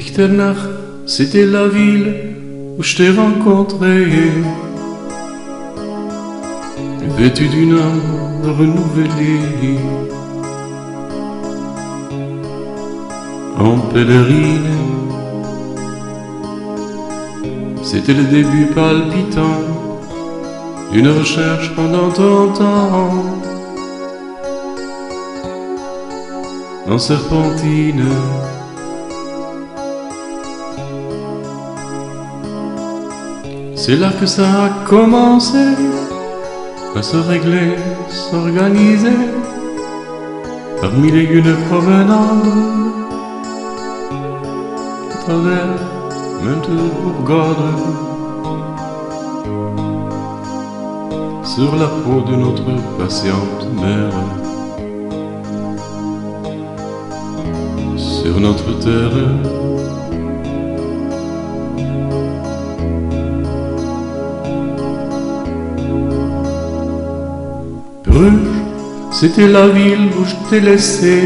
Echternach, c'était la ville où je t'ai rencontré, vêtu d'une âme renouvelée, en pèlerine. C'était le début palpitant d'une recherche pendant 30 ans, en serpentine. C'est là que ça a commencé à se régler, s'organiser, parmi les lunes provenant à travers maintes bourgades, sur la peau de notre patiente mère, sur notre terre. Bruges, c'était la ville où je t'ai laissé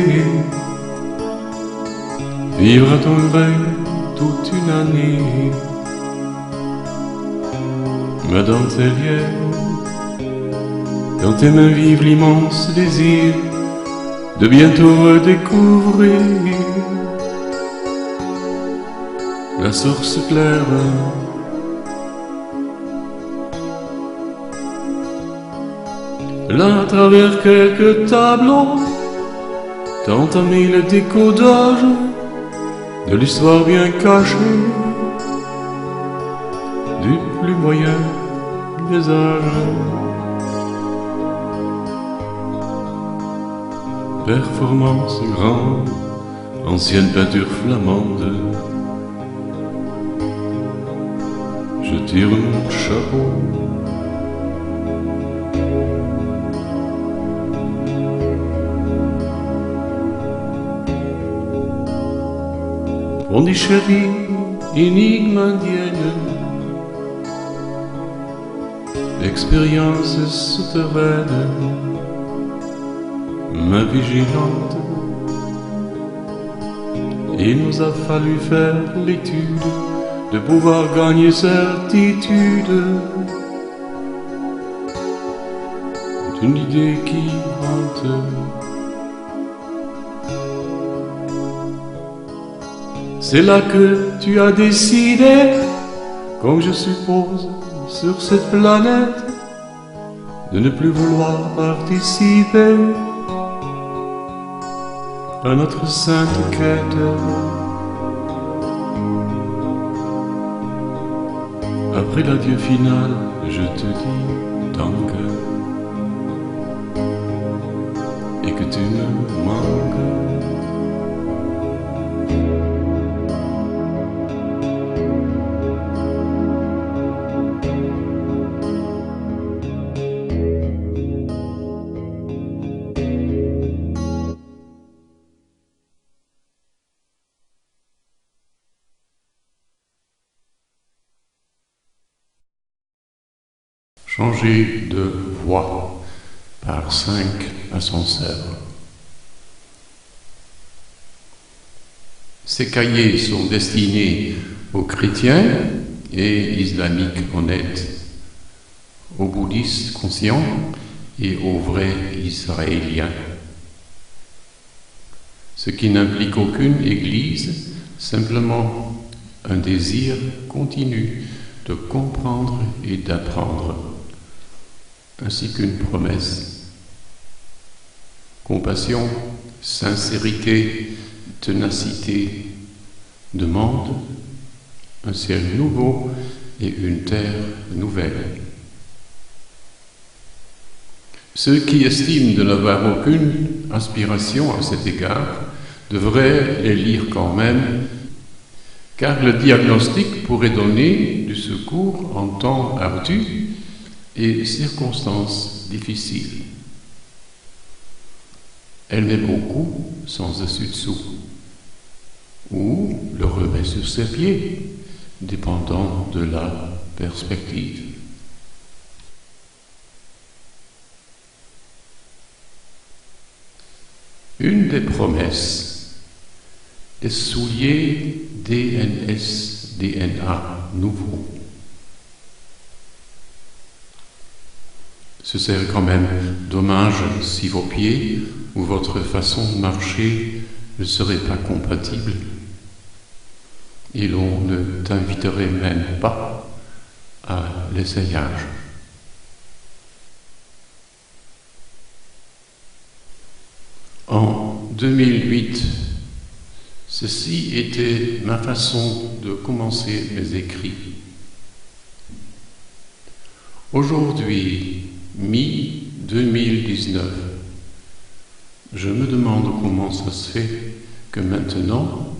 vivre à ton règne toute une année. Ma dentelière, dans tes mains vive l'immense désir de bientôt redécouvrir la source claire. Là, à travers quelques tableaux, t'as entamé le décodage de l'histoire bien cachée du plus moyen des âges. Performance grande, ancienne peinture flamande. Je tire mon chapeau. On dit chérie, énigme indienne, expérience souterraine, main vigilante. Il nous a fallu faire l'étude de pouvoir gagner certitude d'une idée qui hante. C'est là que tu as décidé, comme je suppose, sur cette planète, de ne plus vouloir participer à notre sainte quête. Après l'adieu final, je te dis donc, et que tu me manques. Changer de voix par 5 ascenseurs. Ces cahiers sont destinés aux chrétiens et islamiques honnêtes, aux bouddhistes conscients et aux vrais israéliens. Ce qui n'implique aucune église, simplement un désir continu de comprendre et d'apprendre, ainsi qu'une promesse. Compassion, sincérité, ténacité demandent un ciel nouveau et une terre nouvelle. Ceux qui estiment de n'avoir aucune aspiration à cet égard devraient les lire quand même, car le diagnostic pourrait donner du secours en temps ardu et circonstances difficiles. Elle met beaucoup sans dessus-dessous, ou le remet sur ses pieds, dépendant de la perspective. Une des promesses, des souliers DNS, DNA nouveau. Ce serait quand même dommage si vos pieds ou votre façon de marcher ne seraient pas compatibles et l'on ne t'inviterait même pas à l'essayage. En 2008, ceci était ma façon de commencer mes écrits. Aujourd'hui, mi-2019, je me demande comment ça se fait que maintenant,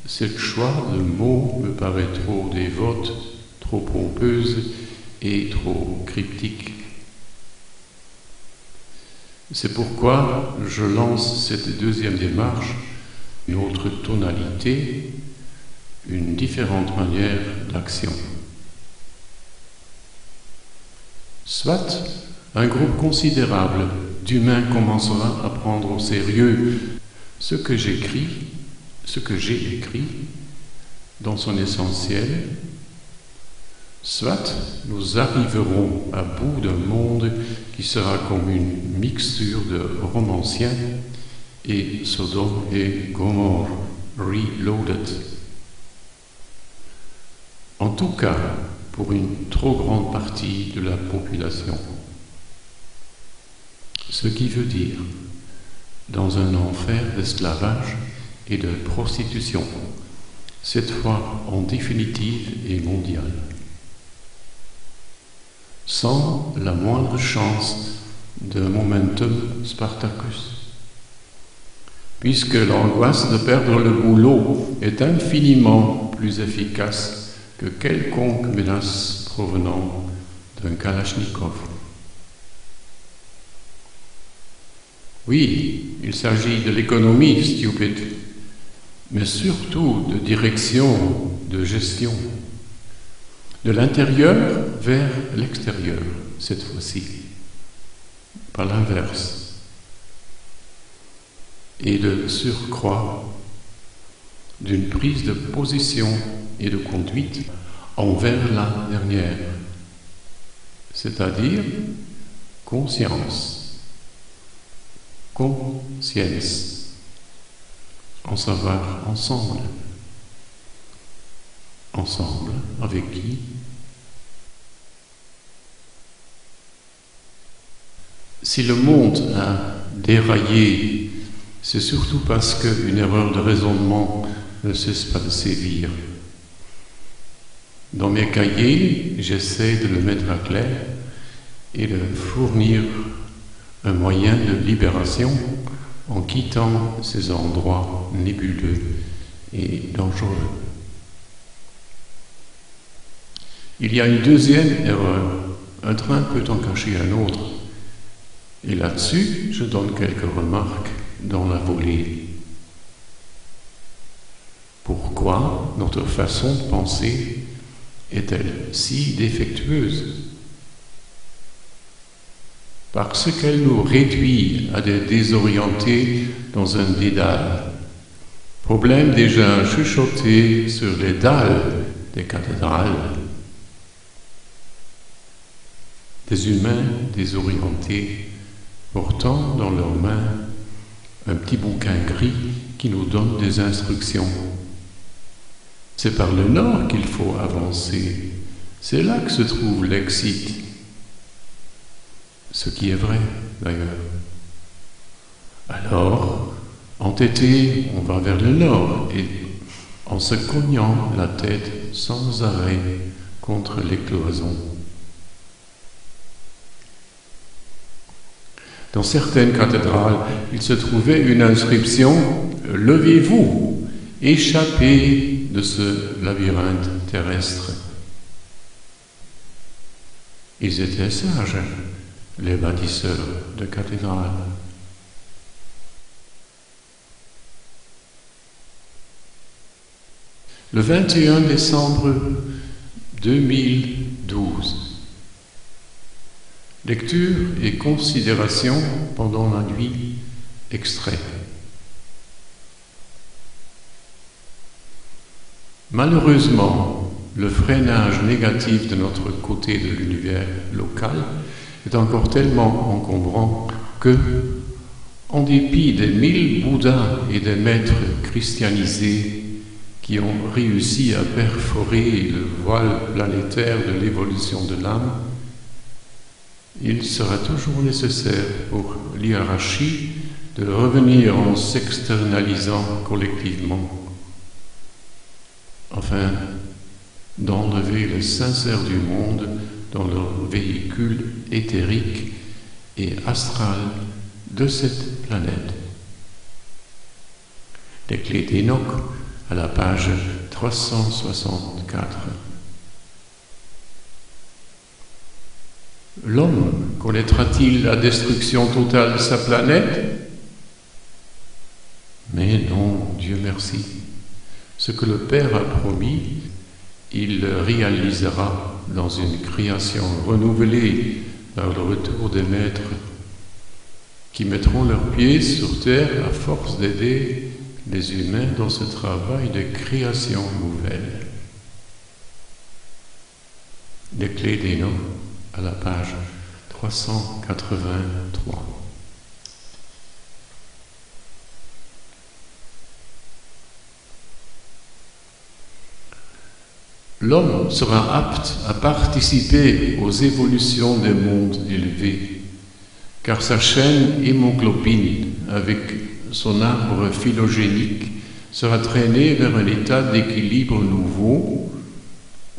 cette choix de mots me paraît trop dévote, trop pompeuse et trop cryptique. C'est pourquoi je lance cette deuxième démarche, une autre tonalité, une différente manière d'action. Soit un groupe considérable d'humains commencera à prendre au sérieux ce que j'ai écrit dans son essentiel, soit nous arriverons à bout d'un monde qui sera comme une mixture de romanciens et Sodome et Gomorrhe reloaded. En tout cas, pour une trop grande partie de la population. Ce qui veut dire dans un enfer d'esclavage et de prostitution, cette fois en définitive et mondiale. Sans la moindre chance de momentum Spartacus. Puisque l'angoisse de perdre le boulot est infiniment plus efficace que quelconque menace provenant d'un Kalachnikov. Oui, il s'agit de l'économie, stupide, mais surtout de direction, de gestion. De l'intérieur vers l'extérieur, cette fois-ci, pas l'inverse. Et de surcroît, d'une prise de position et de conduite envers la dernière, c'est-à-dire conscience, conscience, en savoir ensemble. Ensemble, avec qui? Si le monde a déraillé, c'est surtout parce qu'une erreur de raisonnement ne cesse pas de sévir. Dans mes cahiers, j'essaie de le mettre à clair et de fournir un moyen de libération en quittant ces endroits nébuleux et dangereux. Il y a une deuxième erreur. Un train peut en cacher un autre. Et là-dessus, je donne quelques remarques dans la volée. Pourquoi notre façon de penser est-elle si défectueuse? Parce qu'elle nous réduit à des désorientés dans un dédale. Problème déjà chuchoté sur les dalles des cathédrales. Des humains désorientés, portant dans leurs mains un petit bouquin gris qui nous donne des instructions. C'est par le nord qu'il faut avancer. C'est là que se trouve l'exit. Ce qui est vrai, d'ailleurs. Alors, entêté, on va vers le nord et en se cognant la tête sans arrêt contre les cloisons. Dans certaines cathédrales, il se trouvait une inscription « Levez-vous, échappez de ce labyrinthe terrestre ». Ils étaient sages, les bâtisseurs de cathédrales. Le 21 décembre 2012. Lecture et considération pendant la nuit, extrait. Malheureusement, le freinage négatif de notre côté de l'univers local est encore tellement encombrant que, en dépit des 1000 Bouddhas et des maîtres christianisés qui ont réussi à perforer le voile planétaire de l'évolution de l'âme, il sera toujours nécessaire pour l'hiérarchie de revenir en s'externalisant collectivement, afin d'enlever les sincères du monde dans leur véhicule éthérique et astral de cette planète. Les clés d'Enoch à la page 364. L'homme connaîtra-t-il la destruction totale de sa planète? Mais non, Dieu merci. Ce que le Père a promis, il le réalisera dans une création renouvelée par le retour des maîtres qui mettront leurs pieds sur terre à force d'aider les humains dans ce travail de création nouvelle. Les clés d'Enoch à la page 383. L'homme sera apte à participer aux évolutions des mondes élevés, car sa chaîne hémoglobine, avec son arbre phylogénique, sera traînée vers un état d'équilibre nouveau,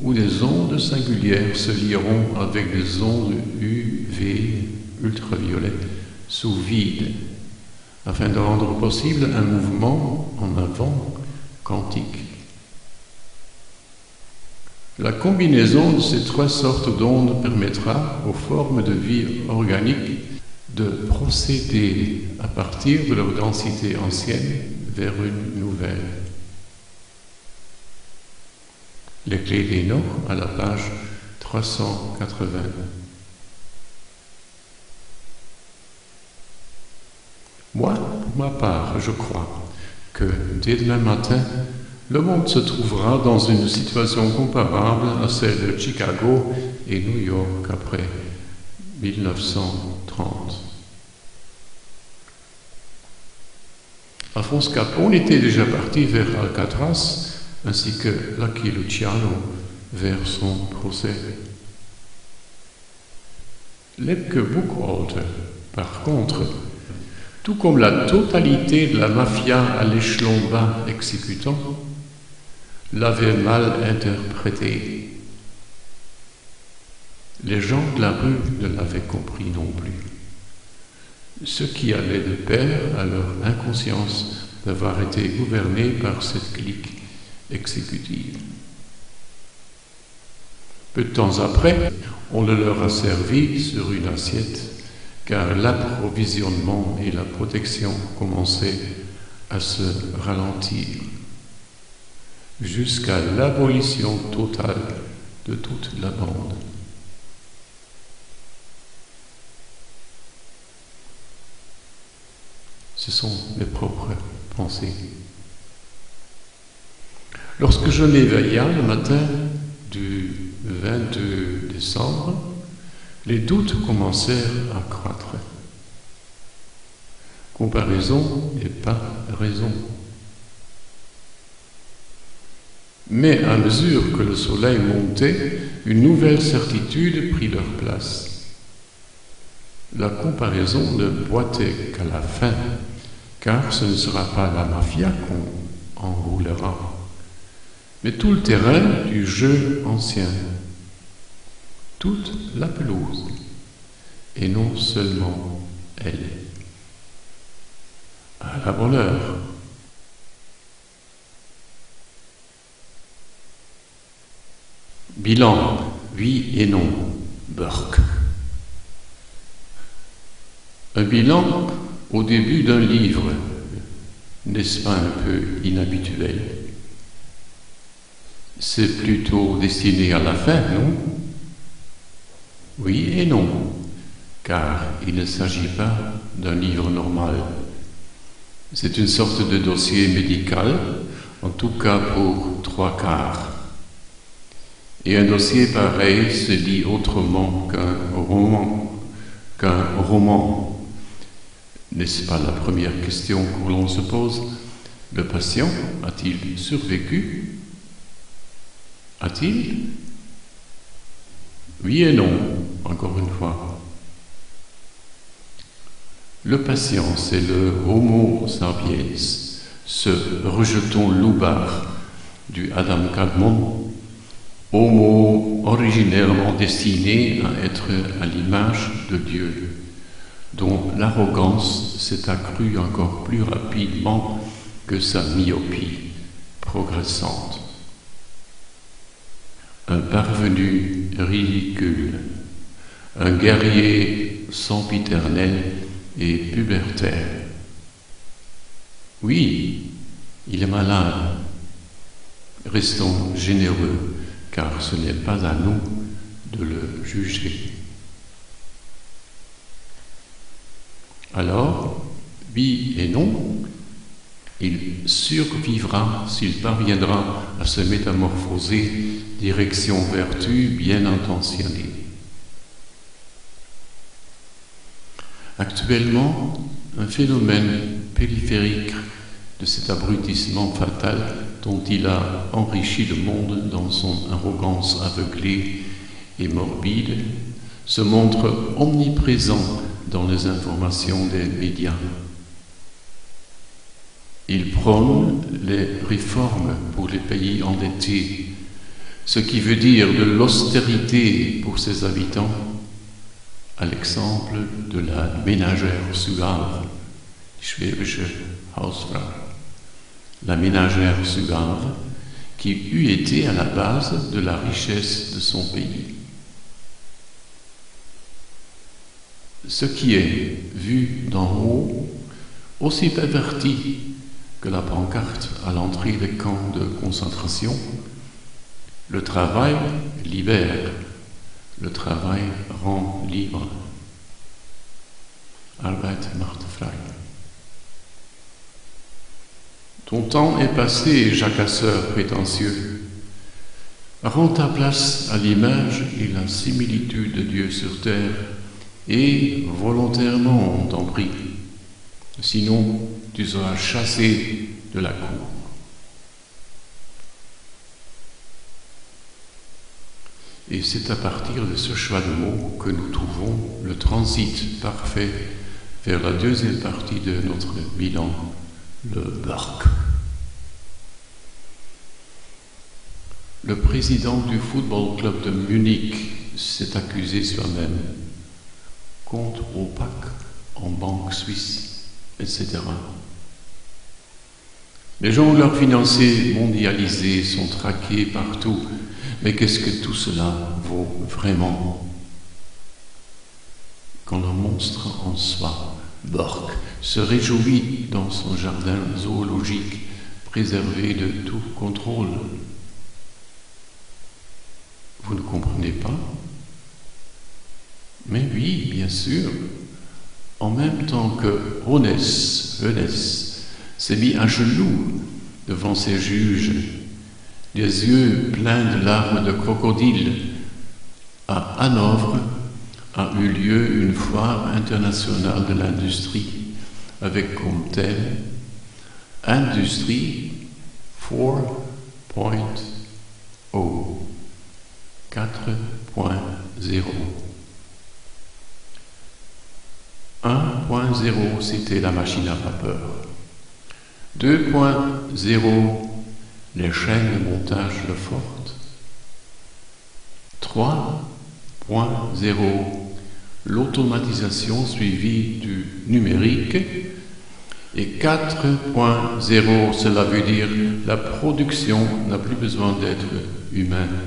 où des ondes singulières se lieront avec des ondes UV, ultraviolettes, sous vide, afin de rendre possible un mouvement en avant quantique. La combinaison de ces trois sortes d'ondes permettra aux formes de vie organique de procéder à partir de leur densité ancienne vers une nouvelle. Les clés d'Enoch à la page 380. Moi, pour ma part, je crois que dès demain matin, le monde se trouvera dans une situation comparable à celle de Chicago et New York après 1930. Alphonse Capone était déjà parti vers Alcatraz, ainsi que Lucky Luciano vers son procès. Lepke Buchholter, par contre, tout comme la totalité de la mafia à l'échelon bas exécutant, l'avait mal interprété. Les gens de la rue ne l'avaient compris non plus, ce qui allait de pair à leur inconscience d'avoir été gouverné par cette clique exécutive. Peu de temps après, on le leur a servi sur une assiette, car l'approvisionnement et la protection commençaient à se ralentir, jusqu'à l'abolition totale de toute la bande. Ce sont mes propres pensées. Lorsque je m'éveilla le matin du 22 décembre, les doutes commencèrent à croître. Comparaison et pas raison. Mais à mesure que le soleil montait, une nouvelle certitude prit leur place. La comparaison ne boitait qu'à la fin, car ce ne sera pas la mafia qu'on enroulera, mais tout le terrain du jeu ancien, toute la pelouse, et non seulement elle. À la bonne heure. Bilan, oui et non, Burke. Un bilan au début d'un livre, n'est-ce pas un peu inhabituel? C'est plutôt destiné à la fin, non? Oui et non, car il ne s'agit pas d'un livre normal. C'est une sorte de dossier médical en tout cas pour 3/4. Et un dossier pareil se lit autrement qu'un roman. N'est-ce pas la première question que l'on se pose? Le patient a-t-il survécu? A-t-il? Oui et non, encore une fois. Le patient, c'est le Homo sapiens, ce rejeton loupard du Adam Kadmon, Homo originellement destiné à être à l'image de Dieu, dont l'arrogance s'est accrue encore plus rapidement que sa myopie progressante. Un parvenu ridicule, un guerrier sempiternel et pubertaire. Oui, il est malade. Restons généreux, car ce n'est pas à nous de le juger. Alors, oui et non, il survivra s'il parviendra à se métamorphoser direction vertu bien intentionnée. Actuellement, un phénomène périphérique de cet abrutissement fatal dont il a enrichi le monde dans son arrogance aveuglée et morbide se montre omniprésent dans les informations des médias. Il prône les réformes pour les pays endettés, ce qui veut dire de l'austérité pour ses habitants, à l'exemple de la ménagère Sugave, schwäbische Hausfrau, la ménagère Sugave, qui eût été à la base de la richesse de son pays. Ce qui est vu d'en haut, aussi perverti que la pancarte à l'entrée des camps de concentration, le travail libère, le travail rend libre. Arbeit macht frei. Ton temps est passé, jacasseur prétentieux. Rends ta place à l'image et la similitude de Dieu sur terre, et volontairement, on t'en prie. Sinon, tu seras chassé de la cour. Et c'est à partir de ce choix de mots que nous trouvons le transit parfait vers la deuxième partie de notre bilan, le Burk. Le président du Football Club de Munich s'est accusé soi-même, compte opaque en banque suisse, etc. Les jongleurs financiers mondialisés sont traqués partout, mais qu'est-ce que tout cela vaut vraiment? Quand le monstre en soi, Burke, se réjouit dans son jardin zoologique préservé de tout contrôle. Vous ne comprenez pas? Mais oui, bien sûr. En même temps que Hones s'est mis à genoux devant ses juges, les yeux pleins de larmes de crocodile, à Hanovre a eu lieu une foire internationale de l'industrie avec comme thème Industrie 4.0. 4.0. 1.0, c'était la machine à vapeur. 2.0, les chaînes de montage Lefort. 3.0, l'automatisation suivie du numérique. Et 4.0, cela veut dire la production n'a plus besoin d'être humaine.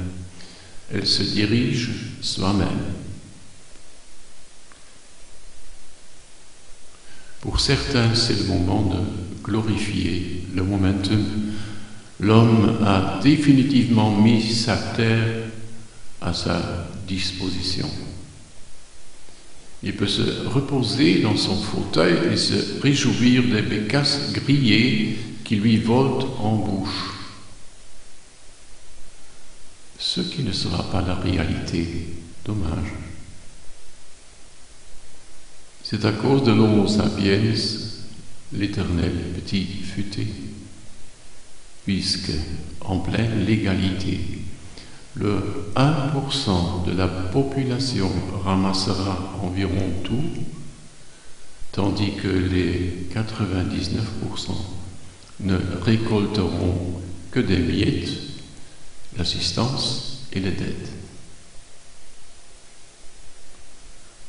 Elle se dirige soi-même. Pour certains, c'est le moment de glorifier le momentum. L'homme a définitivement mis sa terre à sa disposition. Il peut se reposer dans son fauteuil et se réjouir des bécasses grillées qui lui volte en bouche. Ce qui ne sera pas la réalité, dommage. C'est à cause de l'Homo sapiens, l'éternel petit futé, puisque, en pleine légalité, le 1% de la population ramassera environ tout, tandis que les 99% ne récolteront que des miettes, l'assistance et les dettes.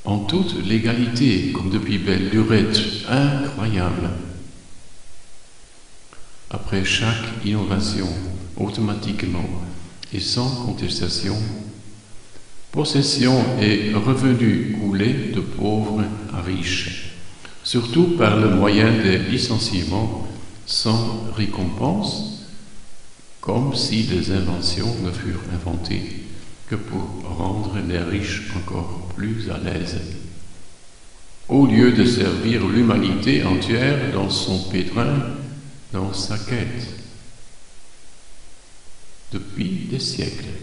En toute légalité, comme depuis belle lurette, incroyable. Après chaque innovation, automatiquement et sans contestation, possession et revenus coulés de pauvres à riches, surtout par le moyen des licenciements sans récompense, comme si les inventions ne furent inventées que pour rendre les riches encore plus à l'aise, au lieu de servir l'humanité entière dans son pétrin, dans sa quête, depuis des siècles.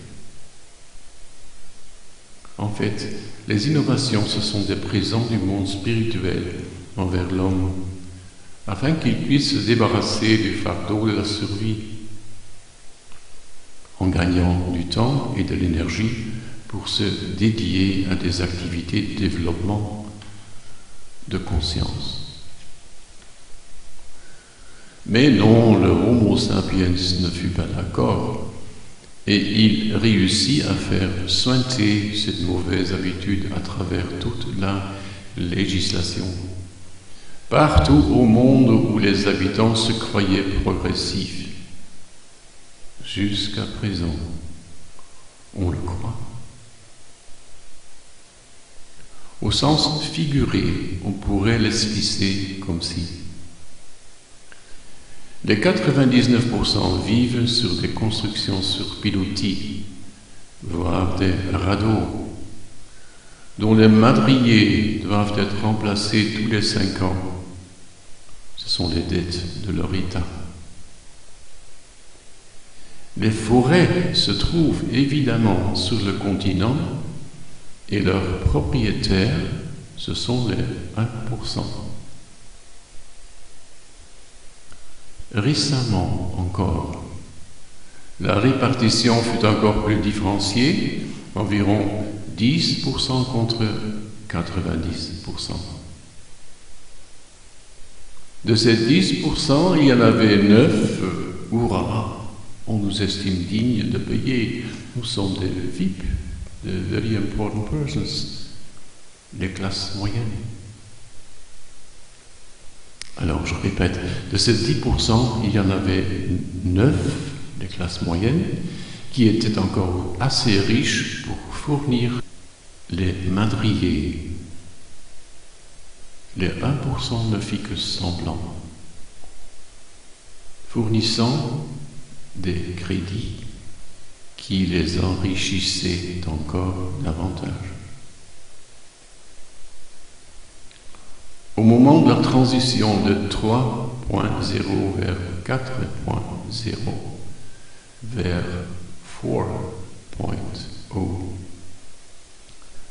En fait, les innovations, ce sont des présents du monde spirituel envers l'homme, afin qu'il puisse se débarrasser du fardeau de la survie, en gagnant du temps et de l'énergie pour se dédier à des activités de développement de conscience. Mais non, le Homo sapiens ne fut pas d'accord, et il réussit à faire sointer cette mauvaise habitude à travers toute la législation. Partout au monde où les habitants se croyaient progressifs, jusqu'à présent, on le croit. Au sens figuré, on pourrait l'esquisser comme si les 99% vivent sur des constructions sur pilotis, voire des radeaux, dont les madriers doivent être remplacés tous les 5 ans. Ce sont les dettes de leur État. Les forêts se trouvent évidemment sur le continent et leurs propriétaires, ce sont les 1%. Récemment encore, la répartition fut encore plus différenciée, environ 10% contre 90%. De ces 10%, il y en avait 9, hurrah, on nous estime dignes de payer, nous sommes des VIP, des very important persons, les classes moyennes. Alors, je répète, de ces 10%, il y en avait 9, les classes moyennes, qui étaient encore assez riches pour fournir les madriers. Les 1% ne fit que semblant, fournissant des crédits qui les enrichissaient encore davantage. Au moment de la transition de 3.0 vers 4.0 vers 4.0,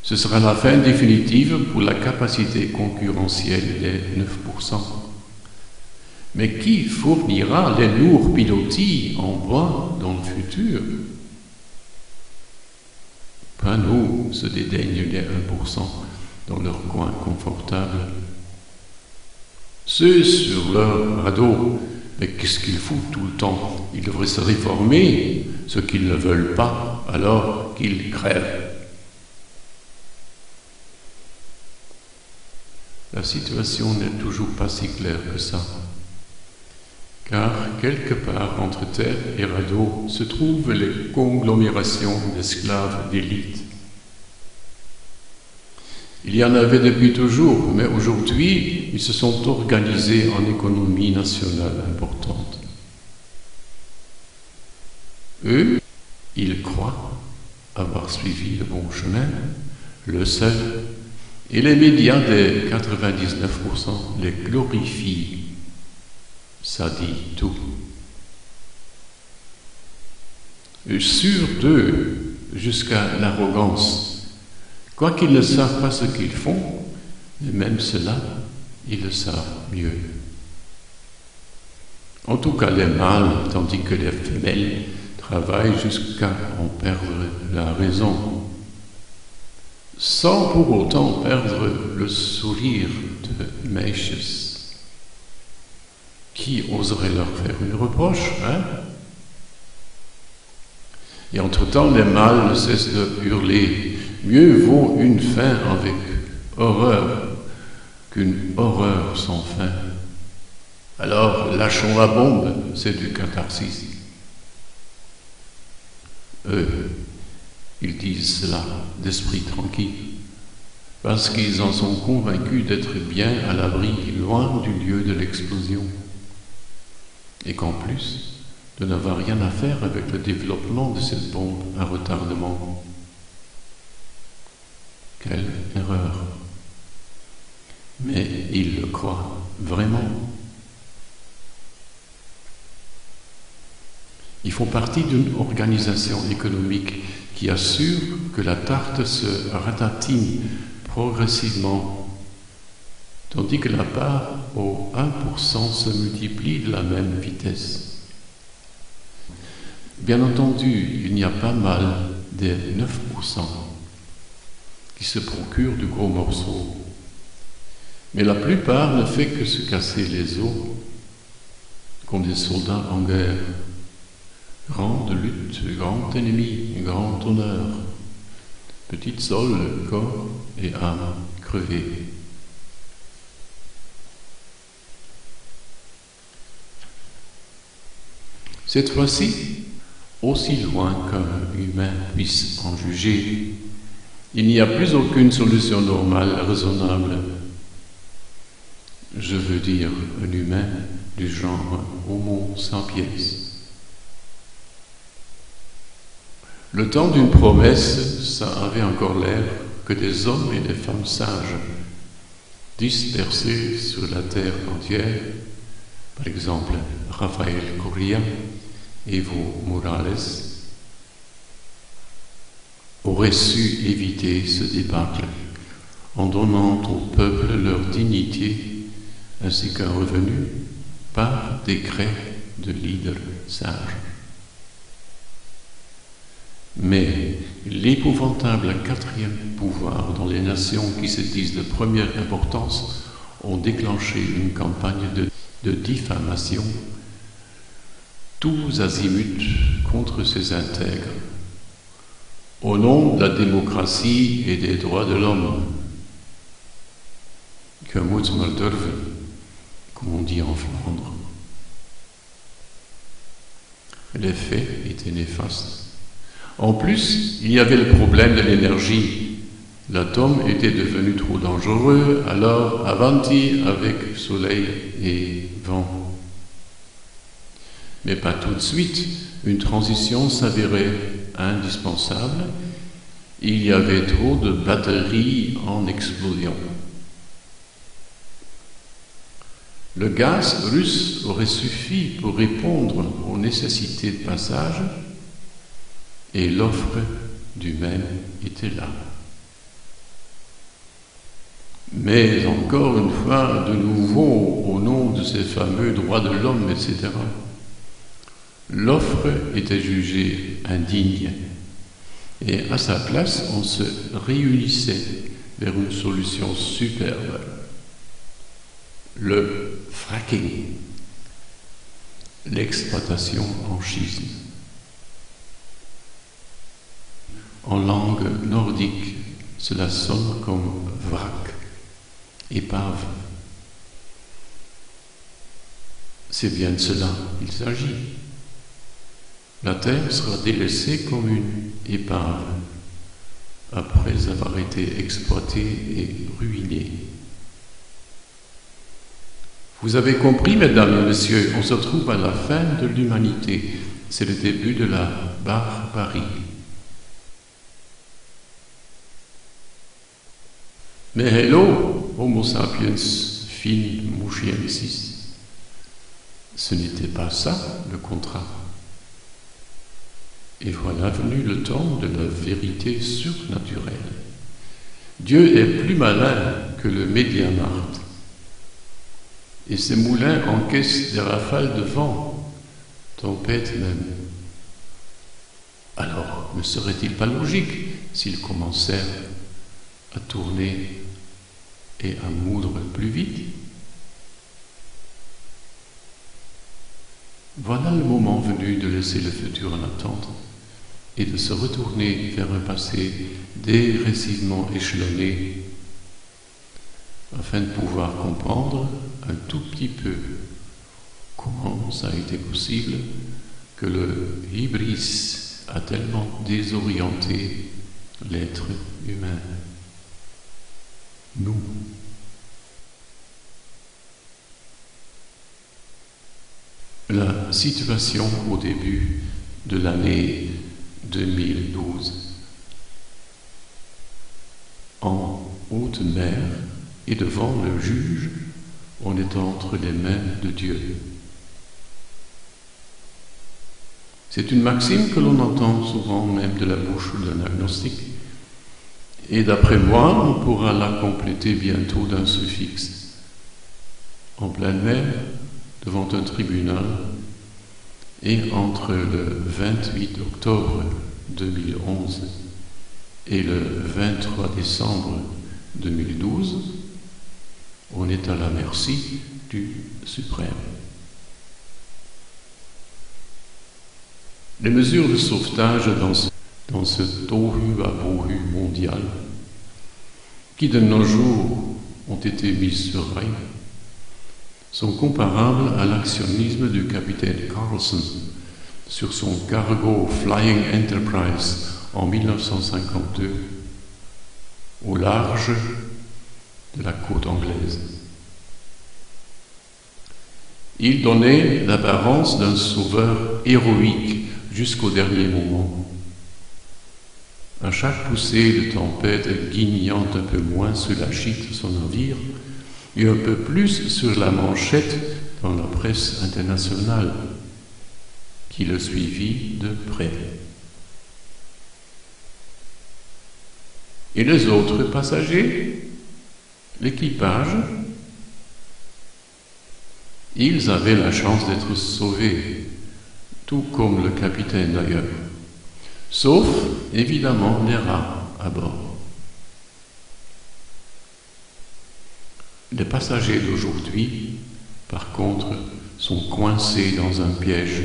ce sera la fin définitive pour la capacité concurrentielle des 9%. Mais qui fournira les lourds pilotis en bois dans le futur? Pas nous, se dédaignent les 1% dans leur coin confortable. Ceux sur leur radeau, mais qu'est-ce qu'ils foutent tout le temps? Ils devraient se réformer, ceux qui ne veulent pas, alors qu'ils crèvent. La situation n'est toujours pas si claire que ça, car quelque part entre terre et radeau se trouvent les conglomérations d'esclaves d'élite. Il y en avait depuis toujours, mais aujourd'hui, ils se sont organisés en économie nationale importante. Eux, ils croient avoir suivi le bon chemin, le seul, et les médias des 99% les glorifient. Ça dit tout. Sûr d'eux jusqu'à l'arrogance, quoiqu'ils ne savent pas ce qu'ils font, mais même cela, ils le savent mieux. En tout cas les mâles, tandis que les femelles travaillent jusqu'à en perdre la raison, sans pour autant perdre le sourire de Meisjes. Qui oserait leur faire une reproche, hein? Et entre-temps, les mâles ne cessent de hurler. Mieux vaut une fin avec horreur qu'une horreur sans fin. Alors, lâchons la bombe, c'est du catharsis. Eux, ils disent cela d'esprit tranquille, parce qu'ils en sont convaincus d'être bien à l'abri, loin du lieu de l'explosion. Et qu'en plus, de n'avoir rien à faire avec le développement de cette bombe à retardement. Quelle erreur! Mais ils le croient vraiment. Ils font partie d'une organisation économique qui assure que la tarte se ratatine progressivement, tandis que la part au 1% se multiplie de la même vitesse. Bien entendu, il n'y a pas mal des 9% qui se procurent du gros morceau, mais la plupart ne fait que se casser les os comme des soldats en guerre. Grande lutte, grand ennemi, grand honneur, petite sole, corps et âme crevée. Cette fois-ci, aussi loin qu'un humain puisse en juger, il n'y a plus aucune solution normale, raisonnable. Je veux dire un humain du genre Homo sapiens. Le temps d'une promesse, ça avait encore l'air que des hommes et des femmes sages, dispersés sur la terre entière, par exemple Rafael Correa, Evo Morales, auraient su éviter ce débâcle en donnant au peuple leur dignité ainsi qu'un revenu par décret de leader sage. Mais l'épouvantable quatrième pouvoir dont les nations qui se disent de première importance ont déclenché une campagne de diffamation tous azimuts contre ces intègres, au nom de la démocratie et des droits de l'homme. Que moet maar durven, comme on dit en Flandre. Les faits étaient néfastes. En plus, il y avait le problème de l'énergie. L'atome était devenu trop dangereux, alors avanti avec soleil et vent. Mais pas tout de suite, une transition s'avérait indispensable. Il y avait trop de batteries en explosion. Le gaz russe aurait suffi pour répondre aux nécessités de passage, et l'offre du même était là. Mais encore une fois, de nouveau, au nom de ces fameux droits de l'homme, etc., l'offre était jugée indigne, et à sa place, on se réunissait vers une solution superbe. Le fracking, l'exploitation en schisme. En langue nordique, cela sonne comme vrac, épave. C'est bien de cela qu'il s'agit. La terre sera délaissée comme une épave après avoir été exploitée et ruinée. Vous avez compris, mesdames et messieurs, on se trouve à la fin de l'humanité. C'est le début de la barbarie. Mais hello, Homo sapiens fin musciensis. Ce n'était pas ça le contrat. Et voilà venu le temps de la vérité surnaturelle. Dieu est plus malin que le Médiamarkt. Et ses moulins encaissent des rafales de vent, tempête même. Alors, ne serait-il pas logique s'ils commençèrent à tourner et à moudre plus vite? Voilà le moment venu de laisser le futur en attente et de se retourner vers un passé dégressivement échelonné afin de pouvoir comprendre un tout petit peu comment ça a été possible que le hybris a tellement désorienté l'être humain. Nous. La situation au début de l'année 2012. En haute mer et devant le juge, on est entre les mains de Dieu. C'est une maxime que l'on entend souvent même de la bouche d'un agnostique. Et d'après moi, on pourra la compléter bientôt d'un suffixe. En pleine mer, devant un tribunal, et entre le 28 octobre 2011 et le 23 décembre 2012, on est à la merci du suprême. Les mesures de sauvetage dans ce tohu-wabohu mondial, qui de nos jours ont été mises sur rail, sont comparables à l'actionnisme du capitaine Carlson sur son cargo Flying Enterprise en 1952 au large de la côte anglaise. Il donnait l'apparence d'un sauveur héroïque jusqu'au dernier moment. À chaque poussée de tempête guignant un peu moins sur la chique de son navire et un peu plus sur la manchette dans la presse internationale qui le suivit de près. Et les autres passagers, l'équipage, ils avaient la chance d'être sauvés, tout comme le capitaine d'ailleurs, sauf évidemment les rats à bord. Les passagers d'aujourd'hui, par contre, sont coincés dans un piège,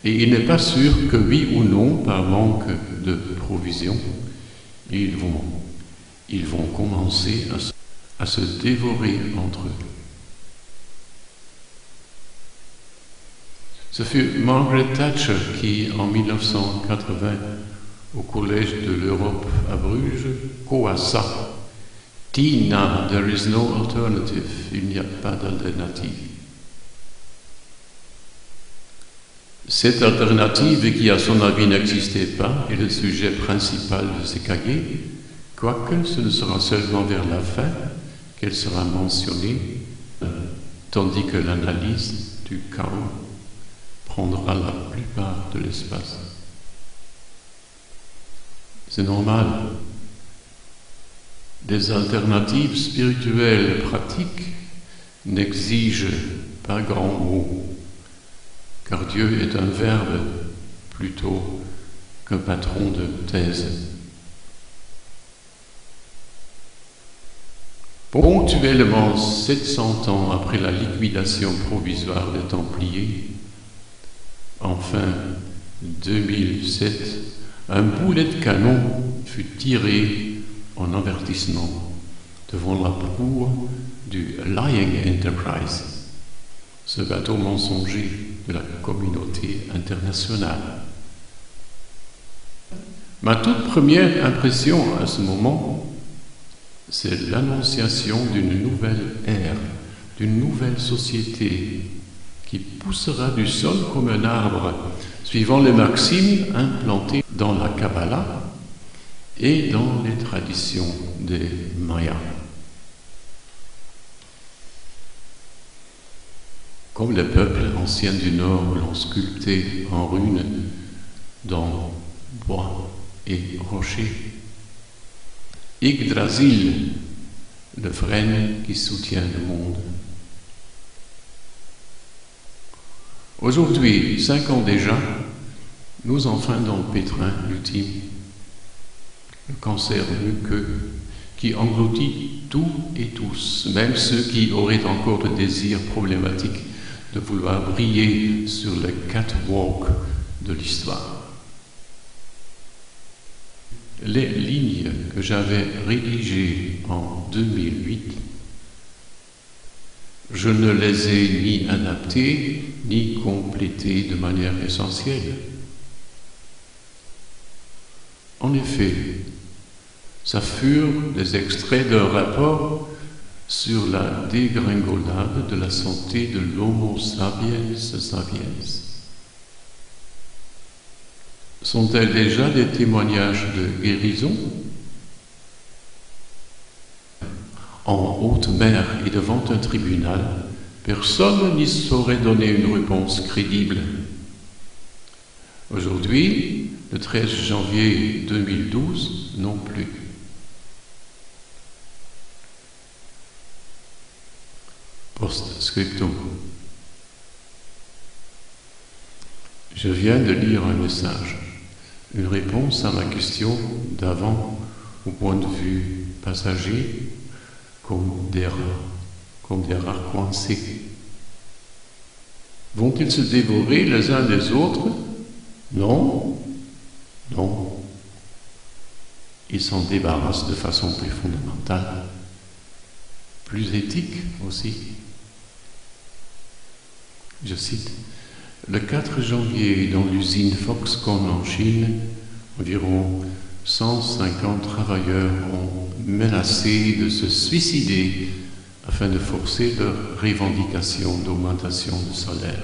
et il n'est pas sûr que oui ou non, par manque de provisions, ils vont commencer à se dévorer entre eux. Ce fut Margaret Thatcher qui, en 1980, au Collège de l'Europe à Bruges, coassa « Tina, there is no alternative », il n'y a pas d'alternative. Cette alternative, qui à son avis n'existait pas, est le sujet principal de ses cahiers, quoique ce ne sera seulement vers la fin qu'elle sera mentionnée, tandis que l'analyse du chaos prendra la plupart de l'espace. C'est normal. Des alternatives spirituelles pratiques n'exigent pas grand mot, car Dieu est un verbe plutôt qu'un patron de thèse. Ponctuellement 700 ans après la liquidation provisoire des Templiers, en fin 2007, un boulet de canon fut tiré en avertissement devant la proue du Flying Enterprise, ce bateau mensonger de la communauté internationale. Ma toute première impression à ce moment, c'est l'annonciation d'une nouvelle ère, d'une nouvelle société qui poussera du sol comme un arbre, suivant les maximes implantées dans la Kabbalah et dans les traditions des Mayas. comme les peuples anciens du Nord l'ont sculpté en runes dans bois et rochers. Yggdrasil, le frêne qui soutient le monde. Aujourd'hui, 5 ans déjà, nous enfin dans le pétrin ultime, le cancer muqueux qui engloutit tout et tous, même ceux qui auraient encore le désir problématique de vouloir briller sur le catwalk de l'histoire. Les lignes que j'avais rédigées en 2008, je ne les ai ni adaptées ni complétées de manière essentielle. En effet, ça furent des extraits d'un rapport sur la dégringolade de la santé de l'Homo sapiens sapiens. Sont-elles déjà des témoignages de guérison? En haute mer et devant un tribunal, personne n'y saurait donner une réponse crédible. Aujourd'hui, le 13 janvier 2012, non plus. Post-scriptum. Je viens de lire un message, une réponse à ma question d'avant au point de vue passager, comme des rats coincés. Vont-ils se dévorer les uns les autres? Non, non. Ils s'en débarrassent de façon plus fondamentale, plus éthique aussi. Je cite, le 4 janvier, dans l'usine Foxconn en Chine, environ 150 travailleurs ont menacé de se suicider afin de forcer leur revendication d'augmentation de salaire.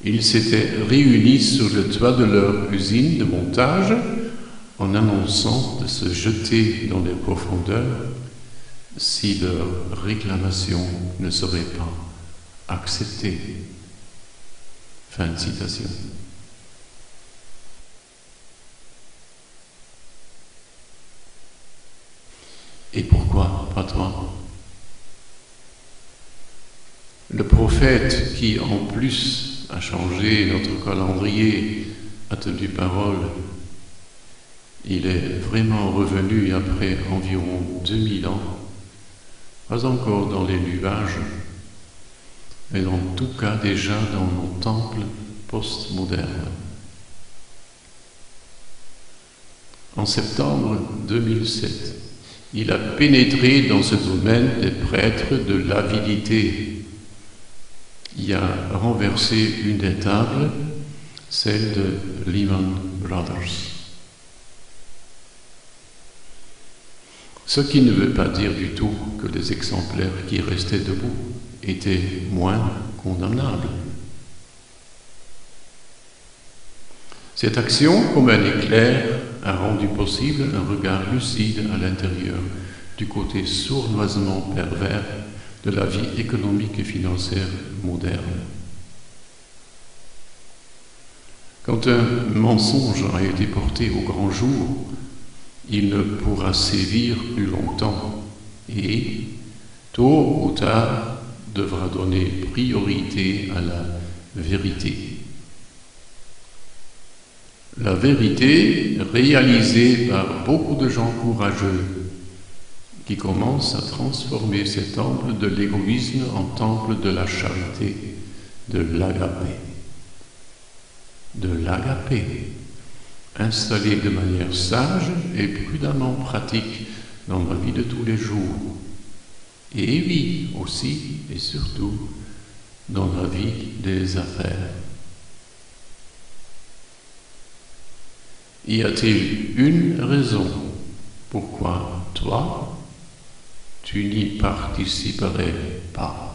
Ils s'étaient réunis sur le toit de leur usine de montage en annonçant de se jeter dans les profondeurs si leur réclamation ne serait pas acceptée. Fin de citation. Et pourquoi pas toi? Le prophète qui, en plus, a changé notre calendrier, a tenu parole. Il est vraiment revenu après environ 2000 ans, pas encore dans les nuages, mais en tout cas déjà dans nos temples postmodernes. En septembre 2007, il a pénétré dans ce domaine des prêtres de l'avidité. Il a renversé une des tables, celle de Lehman Brothers. Ce qui ne veut pas dire du tout que les exemplaires qui restaient debout étaient moins condamnables. Cette action, comme un éclair, a rendu possible un regard lucide à l'intérieur du côté sournoisement pervers de la vie économique et financière moderne. Quand un mensonge a été porté au grand jour, il ne pourra sévir plus longtemps et, tôt ou tard, devra donner priorité à la vérité. La vérité réalisée par beaucoup de gens courageux qui commencent à transformer ces temples de l'égoïsme en temples de la charité, de l'agapé. De l'agapé, installé de manière sage et prudemment pratique dans la vie de tous les jours. Et oui, aussi et surtout, dans la vie des affaires. Y a-t-il une raison pourquoi toi, tu n'y participerais pas?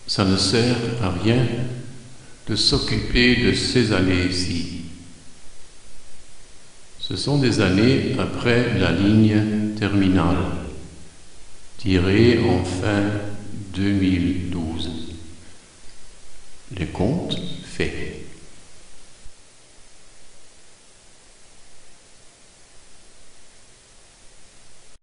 Ça ne sert à rien de s'occuper de ces années-ci. Ce sont des années après la ligne terminale, tirée en fin 2012. Les comptes faits.